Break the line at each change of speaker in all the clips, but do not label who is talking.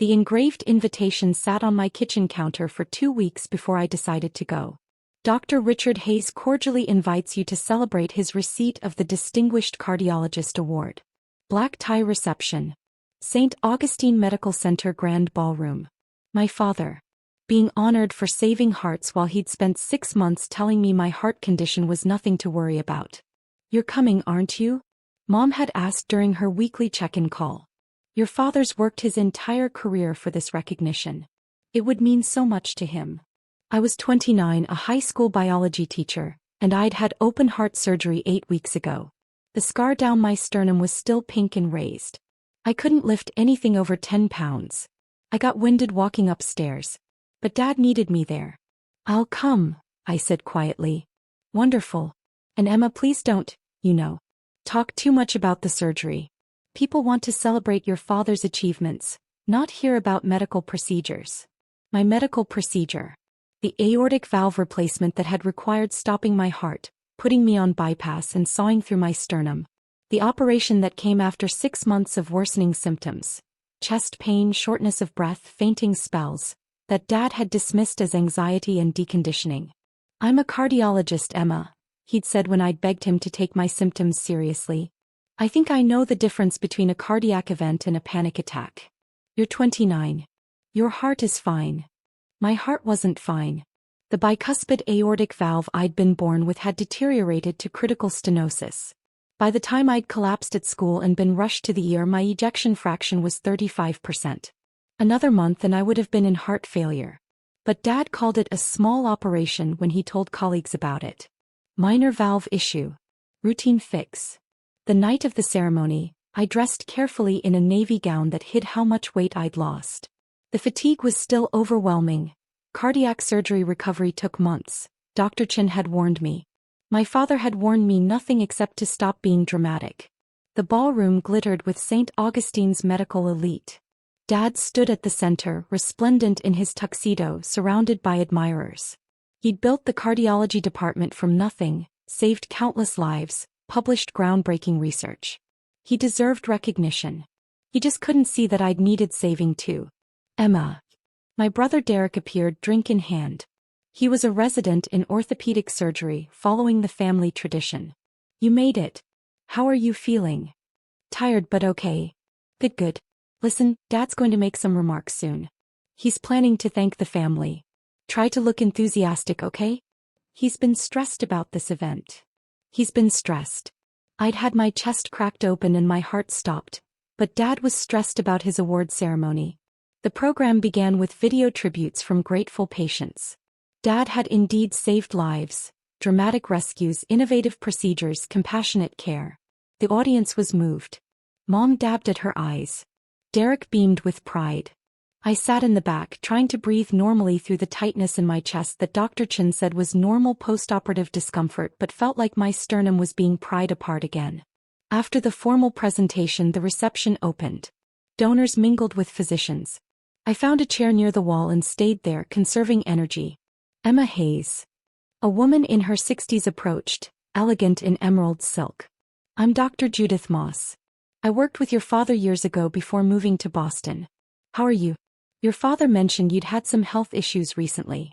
The engraved invitation sat on my kitchen counter for 2 weeks before I decided to go. Dr. Richard Hayes cordially invites you to celebrate his receipt of the Distinguished Cardiologist Award. Black tie reception. St. Augustine Medical Center Grand Ballroom. My father. Being honored for saving hearts while he'd spent 6 months telling me my heart condition was nothing to worry about. "You're coming, aren't you?" Mom had asked during her weekly check-in call. "Your father's worked his entire career for this recognition. It would mean so much to him." I was 29, a high school biology teacher, and I'd had open heart surgery 8 weeks ago. The scar down my sternum was still pink and raised. I couldn't lift anything over 10 pounds. I got winded walking upstairs. But Dad needed me there. "I'll come," I said quietly. "Wonderful. And Emma, please don't, talk too much about the surgery. People want to celebrate your father's achievements, not hear about medical procedures." My medical procedure. The aortic valve replacement that had required stopping my heart, putting me on bypass and sawing through my sternum. The operation that came after 6 months of worsening symptoms. Chest pain, shortness of breath, fainting spells. That Dad had dismissed as anxiety and deconditioning. "I'm a cardiologist, Emma," he'd said when I'd begged him to take my symptoms seriously. "I think I know the difference between a cardiac event and a panic attack. You're 29. Your heart is fine." My heart wasn't fine. The bicuspid aortic valve I'd been born with had deteriorated to critical stenosis. By the time I'd collapsed at school and been rushed to the ER, my ejection fraction was 35%. Another month and I would have been in heart failure. But Dad called it a small operation when he told colleagues about it. Minor valve issue. Routine fix. The night of the ceremony, I dressed carefully in a navy gown that hid how much weight I'd lost. The fatigue was still overwhelming. Cardiac surgery recovery took months. Dr. Chin had warned me. My father had warned me nothing except to stop being dramatic. The ballroom glittered with St. Augustine's medical elite. Dad stood at the center, resplendent in his tuxedo, surrounded by admirers. He'd built the cardiology department from nothing, saved countless lives, published groundbreaking research. He deserved recognition. He just couldn't see that I'd needed saving too. "Emma." My brother Derek appeared, drink in hand. He was a resident in orthopedic surgery, following the family tradition. "You made it. How are you feeling?" "Tired but okay." Good. "Listen, Dad's going to make some remarks soon. He's planning to thank the family. Try to look enthusiastic, okay? He's been stressed about this event." He's been stressed. I'd had my chest cracked open and my heart stopped, but Dad was stressed about his award ceremony. The program began with video tributes from grateful patients. Dad had indeed saved lives, dramatic rescues, innovative procedures, compassionate care. The audience was moved. Mom dabbed at her eyes. Derek beamed with pride. I sat in the back, trying to breathe normally through the tightness in my chest that Dr. Chin said was normal postoperative discomfort, but felt like my sternum was being pried apart again. After the formal presentation, the reception opened. Donors mingled with physicians. I found a chair near the wall and stayed there, conserving energy. Emma Hayes. A woman in her 60s approached, elegant in emerald silk. "I'm Dr. Judith Moss. I worked with your father years ago before moving to Boston. How are you? Your father mentioned you'd had some health issues recently."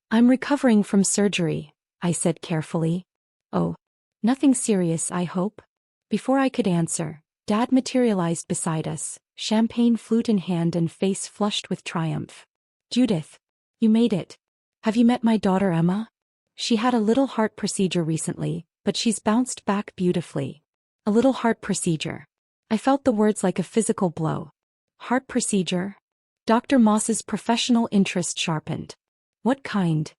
"I'm recovering from surgery," I said carefully. "Oh. Nothing serious, I hope?" Before I could answer, Dad materialized beside us, champagne flute in hand and face flushed with triumph. "Judith. You made it. Have you met my daughter Emma? She had a little heart procedure recently, but she's bounced back beautifully." A little heart procedure. I felt the words like a physical blow. Heart procedure? Dr. Moss's professional interest sharpened. "What kind?"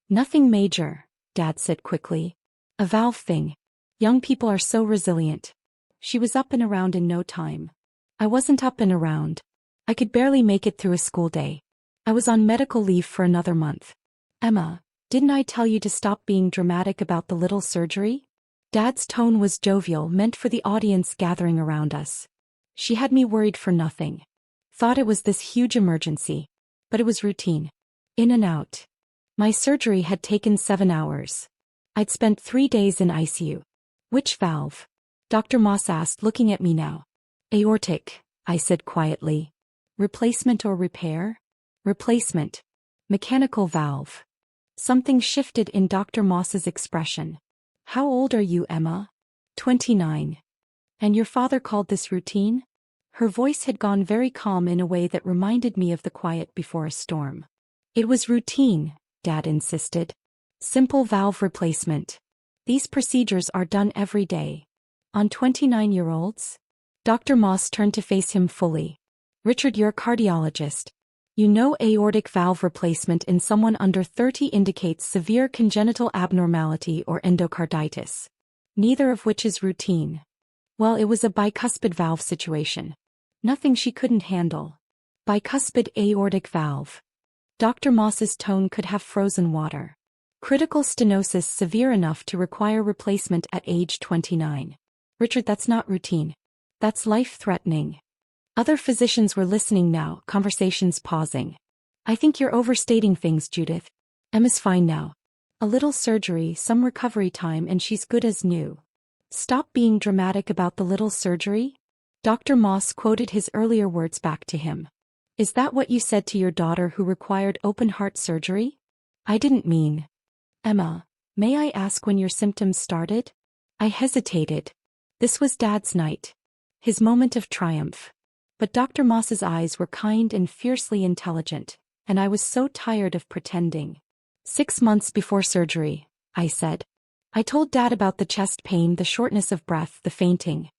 "Nothing major," Dad said quickly. "A valve thing. Young people are so resilient." She was up and around in no time. I wasn't up and around. I could barely make it through a school day. I was on medical leave for another month. "Emma, didn't I tell you to stop being dramatic about the little surgery?" Dad's tone was jovial, meant for the audience gathering around us. She had me worried for nothing. Thought it was this huge emergency. But it was routine. In and out. My surgery had taken 7 hours. I'd spent 3 days in ICU. "Which valve?" Dr. Moss asked, looking at me now. "Aortic," I said quietly. Replacement or repair? Replacement. Mechanical valve. Something shifted in Dr. Moss's expression. How old are you, Emma? 29. And your father called this routine? Her voice had gone very calm in a way that reminded me of the quiet before a storm. It was routine, Dad insisted. Simple valve replacement. These procedures are done every day. On 29-year-olds? Dr. Moss turned to face him fully. Richard, you're a cardiologist. You know aortic valve replacement in someone under 30 indicates severe congenital abnormality or endocarditis. Neither of which is routine. Well, it was a bicuspid valve situation. Nothing she couldn't handle. Bicuspid aortic valve. Dr. Moss's tone could have frozen water. Critical stenosis severe enough to require replacement at age 29. Richard, that's not routine. That's life-threatening. Other physicians were listening now, conversations pausing. I think you're overstating things, Judith. Emma's fine now. A little surgery, some recovery time, and she's good as new. Stop being dramatic about the little surgery? Dr. Moss quoted his earlier words back to him. Is that what you said to your daughter who required open-heart surgery? I didn't mean. Emma, may I ask when your symptoms started? I hesitated. This was Dad's night. His moment of triumph. But Dr. Moss's eyes were kind and fiercely intelligent, and I was so tired of pretending. 6 months before surgery, I said. I told Dad about the chest pain, the shortness of breath, the fainting.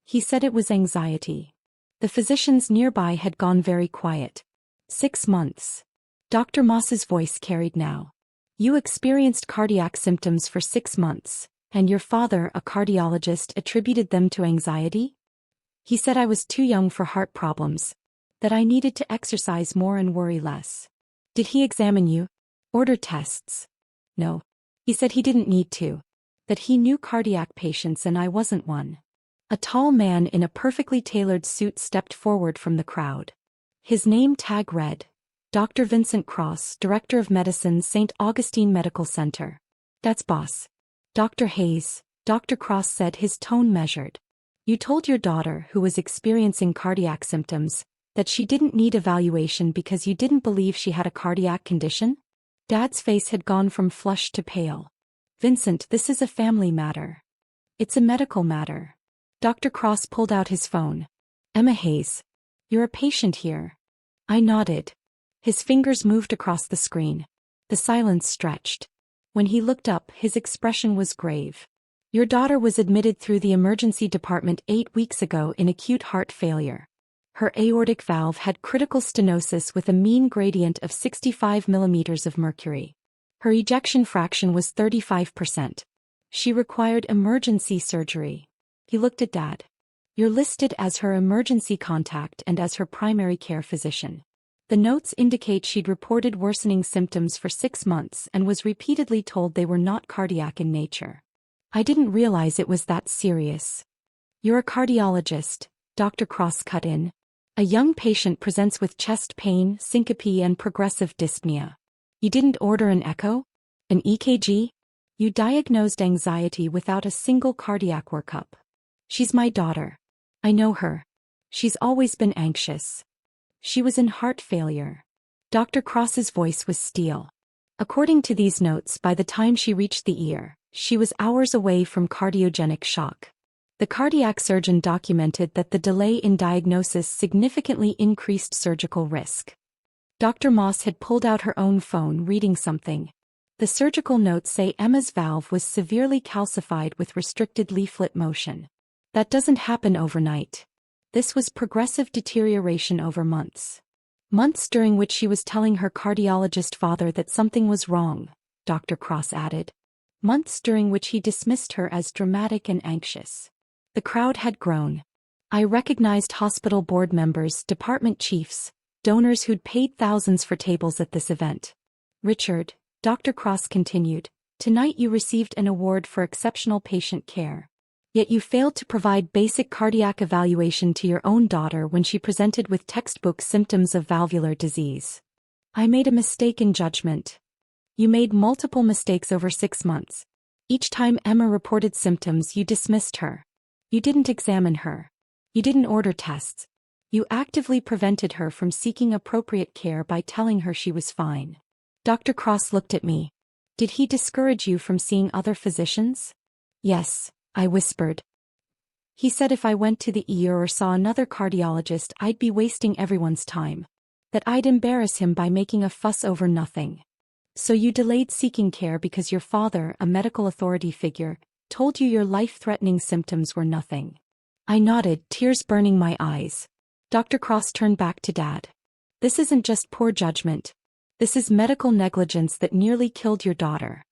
He said it was anxiety. The physicians nearby had gone very quiet. 6 months. Dr. Moss's voice carried now. You experienced cardiac symptoms for 6 months, and your father, a cardiologist, attributed them to anxiety? He said I was too young for heart problems, that I needed to exercise more and worry less. Did he examine you? Order tests? No. He said he didn't need to. That he knew cardiac patients and I wasn't one. A tall man in a perfectly tailored suit stepped forward from the crowd. His name tag read, Dr. Vincent Cross, Director of Medicine, St. Augustine Medical Center. That's boss. Dr. Hayes, Dr. Cross said, his tone measured. You told your daughter, who was experiencing cardiac symptoms, that she didn't need evaluation because you didn't believe she had a cardiac condition? Dad's face had gone from flushed to pale. Vincent, this is a family matter. It's a medical matter. Dr. Cross pulled out his phone. Emma Hayes. You're a patient here. I nodded. His fingers moved across the screen. The silence stretched. When he looked up, his expression was grave. Your daughter was admitted through the emergency department 8 weeks ago in acute heart failure. Her aortic valve had critical stenosis with a mean gradient of 65 millimeters of mercury. Her ejection fraction was 35%. She required emergency surgery. He looked at Dad. You're listed as her emergency contact and as her primary care physician. The notes indicate she'd reported worsening symptoms for 6 months and was repeatedly told they were not cardiac in nature. I didn't realize it was that serious. You're a cardiologist, Dr. Cross cut in. A young patient presents with chest pain, syncope and progressive dyspnea. You didn't order an echo? An EKG? You diagnosed anxiety without a single cardiac workup. She's my daughter. I know her. She's always been anxious. She was in heart failure. Dr. Cross's voice was steel. According to these notes, by the time she reached the ear, she was hours away from cardiogenic shock. The cardiac surgeon documented that the delay in diagnosis significantly increased surgical risk. Dr. Moss had pulled out her own phone, reading something. The surgical notes say Emma's valve was severely calcified with restricted leaflet motion. That doesn't happen overnight. This was progressive deterioration over months. Months during which she was telling her cardiologist father that something was wrong, Dr. Cross added. Months during which he dismissed her as dramatic and anxious. The crowd had grown. I recognized hospital board members, department chiefs, donors who'd paid thousands for tables at this event. Richard, Dr. Cross continued, tonight you received an award for exceptional patient care. Yet you failed to provide basic cardiac evaluation to your own daughter when she presented with textbook symptoms of valvular disease. I made a mistake in judgment. You made multiple mistakes over 6 months. Each time Emma reported symptoms, you dismissed her. You didn't examine her. You didn't order tests. You actively prevented her from seeking appropriate care by telling her she was fine. Dr. Cross looked at me. Did he discourage you from seeing other physicians? Yes, I whispered. He said if I went to the ER or saw another cardiologist, I'd be wasting everyone's time. That I'd embarrass him by making a fuss over nothing. So you delayed seeking care because your father, a medical authority figure, told you your life-threatening symptoms were nothing. I nodded, tears burning my eyes. Dr. Cross turned back to Dad. This isn't just poor judgment. This is medical negligence that nearly killed your daughter.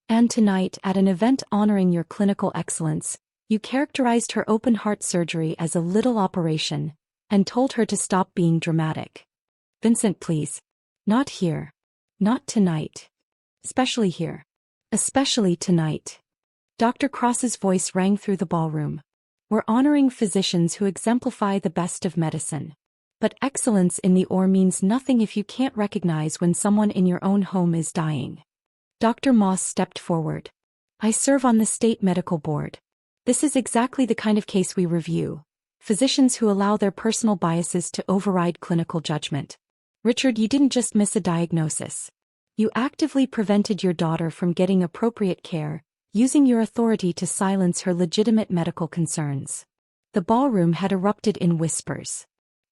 And tonight, at an event honoring your clinical excellence, you characterized her open-heart surgery as a little operation, and told her to stop being dramatic. Vincent, please. Not here. Not tonight. Especially here. Especially tonight. Dr. Cross's voice rang through the ballroom. We're honoring physicians who exemplify the best of medicine. But excellence in the OR means nothing if you can't recognize when someone in your own home is dying. Dr. Moss stepped forward. I serve on the state medical board. This is exactly the kind of case we review. Physicians who allow their personal biases to override clinical judgment. Richard, you didn't just miss a diagnosis. You actively prevented your daughter from getting appropriate care, using your authority to silence her legitimate medical concerns. The ballroom had erupted in whispers.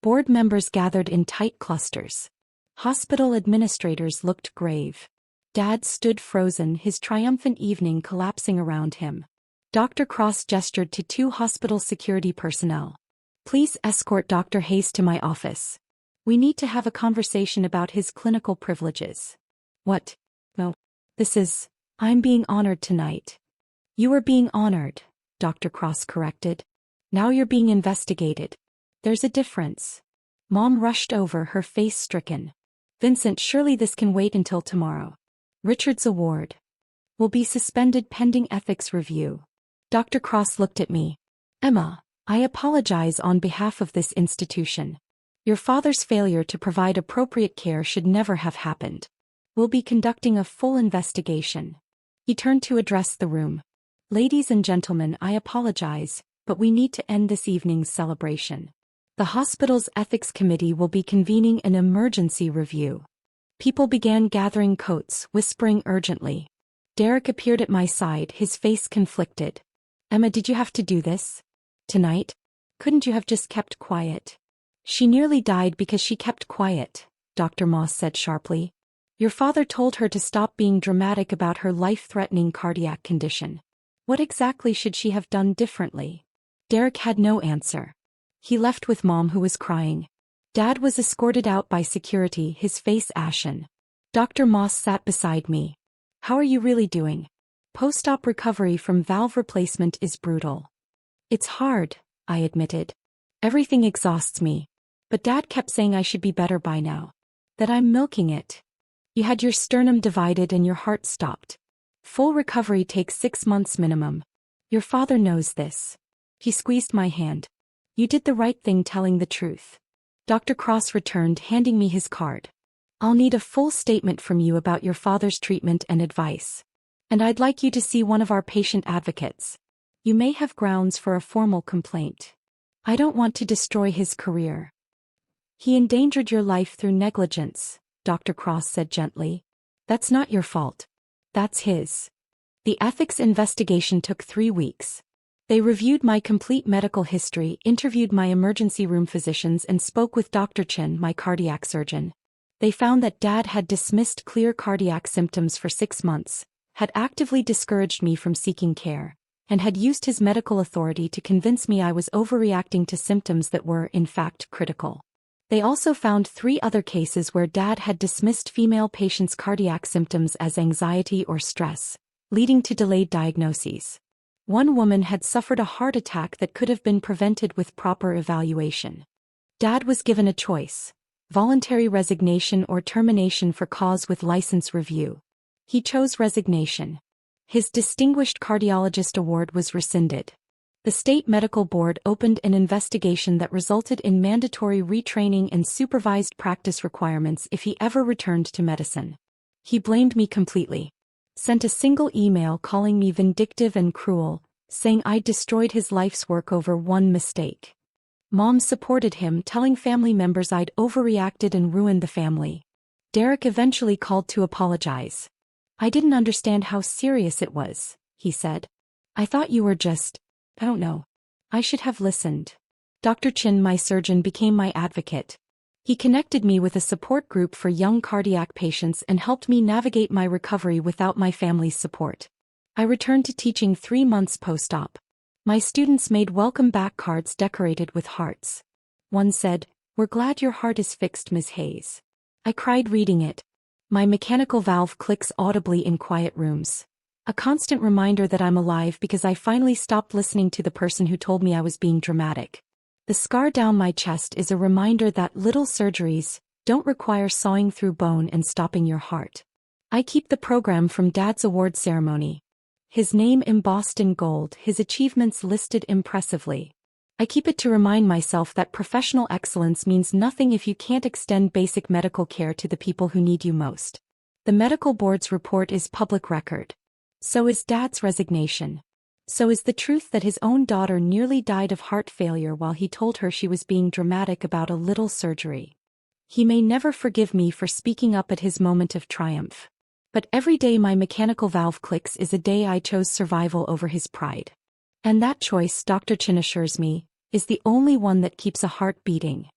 Board members gathered in tight clusters. Hospital administrators looked grave. Dad stood frozen, his triumphant evening collapsing around him. Dr. Cross gestured to 2 hospital security personnel. Please escort Dr. Hayes to my office. We need to have a conversation about his clinical privileges. What? No. I'm being honored tonight. You are being honored, Dr. Cross corrected. Now you're being investigated. There's a difference. Mom rushed over, her face stricken. Vincent, surely this can wait until tomorrow. Richard's award will be suspended pending ethics review. Dr. Cross looked at me. Emma, I apologize on behalf of this institution. Your father's failure to provide appropriate care should never have happened. We'll be conducting a full investigation. He turned to address the room. Ladies and gentlemen, I apologize, but we need to end this evening's celebration. The hospital's ethics committee will be convening an emergency review. People began gathering coats, whispering urgently. Derek appeared at my side, his face conflicted. Emma, did you have to do this? Tonight? Couldn't you have just kept quiet? She nearly died because she kept quiet, Dr. Moss said sharply. Your father told her to stop being dramatic about her life-threatening cardiac condition. What exactly should she have done differently? Derek had no answer. He left with Mom, who was crying. Dad was escorted out by security, his face ashen. Dr. Moss sat beside me. How are you really doing? Post-op recovery from valve replacement is brutal. It's hard, I admitted. Everything exhausts me. But Dad kept saying I should be better by now. That I'm milking it. You had your sternum divided and your heart stopped. Full recovery takes 6 months minimum. Your father knows this. He squeezed my hand. You did the right thing telling the truth. Dr. Cross returned, handing me his card. I'll need a full statement from you about your father's treatment and advice. And I'd like you to see one of our patient advocates. You may have grounds for a formal complaint. I don't want to destroy his career. He endangered your life through negligence, Dr. Cross said gently. That's not your fault. That's his. The ethics investigation took 3 weeks. They reviewed my complete medical history, interviewed my emergency room physicians, and spoke with Dr. Chin, my cardiac surgeon. They found that Dad had dismissed clear cardiac symptoms for 6 months, had actively discouraged me from seeking care, and had used his medical authority to convince me I was overreacting to symptoms that were, in fact, critical. They also found 3 other cases where Dad had dismissed female patients' cardiac symptoms as anxiety or stress, leading to delayed diagnoses. One woman had suffered a heart attack that could have been prevented with proper evaluation. Dad was given a choice: voluntary resignation or termination for cause with license review. He chose resignation. His Distinguished Cardiologist Award was rescinded. The state medical board opened an investigation that resulted in mandatory retraining and supervised practice requirements if he ever returned to medicine. He blamed me completely. Sent a single email calling me vindictive and cruel, saying I'd destroyed his life's work over one mistake. Mom supported him, telling family members I'd overreacted and ruined the family. Derek eventually called to apologize. "I didn't understand how serious it was," he said. "I thought you were just, I don't know. I should have listened." Dr. Chin, my surgeon, became my advocate. He connected me with a support group for young cardiac patients and helped me navigate my recovery without my family's support. I returned to teaching 3 months post-op. My students made welcome back cards decorated with hearts. One said, "We're glad your heart is fixed, Ms. Hayes." I cried reading it. My mechanical valve clicks audibly in quiet rooms. A constant reminder that I'm alive because I finally stopped listening to the person who told me I was being dramatic. The scar down my chest is a reminder that little surgeries don't require sawing through bone and stopping your heart. I keep the program from Dad's award ceremony. His name embossed in gold, his achievements listed impressively. I keep it to remind myself that professional excellence means nothing if you can't extend basic medical care to the people who need you most. The medical board's report is public record. So is Dad's resignation. So is the truth that his own daughter nearly died of heart failure while he told her she was being dramatic about a little surgery. He may never forgive me for speaking up at his moment of triumph. But every day my mechanical valve clicks is a day I chose survival over his pride. And that choice, Dr. Chin assures me, is the only one that keeps a heart beating.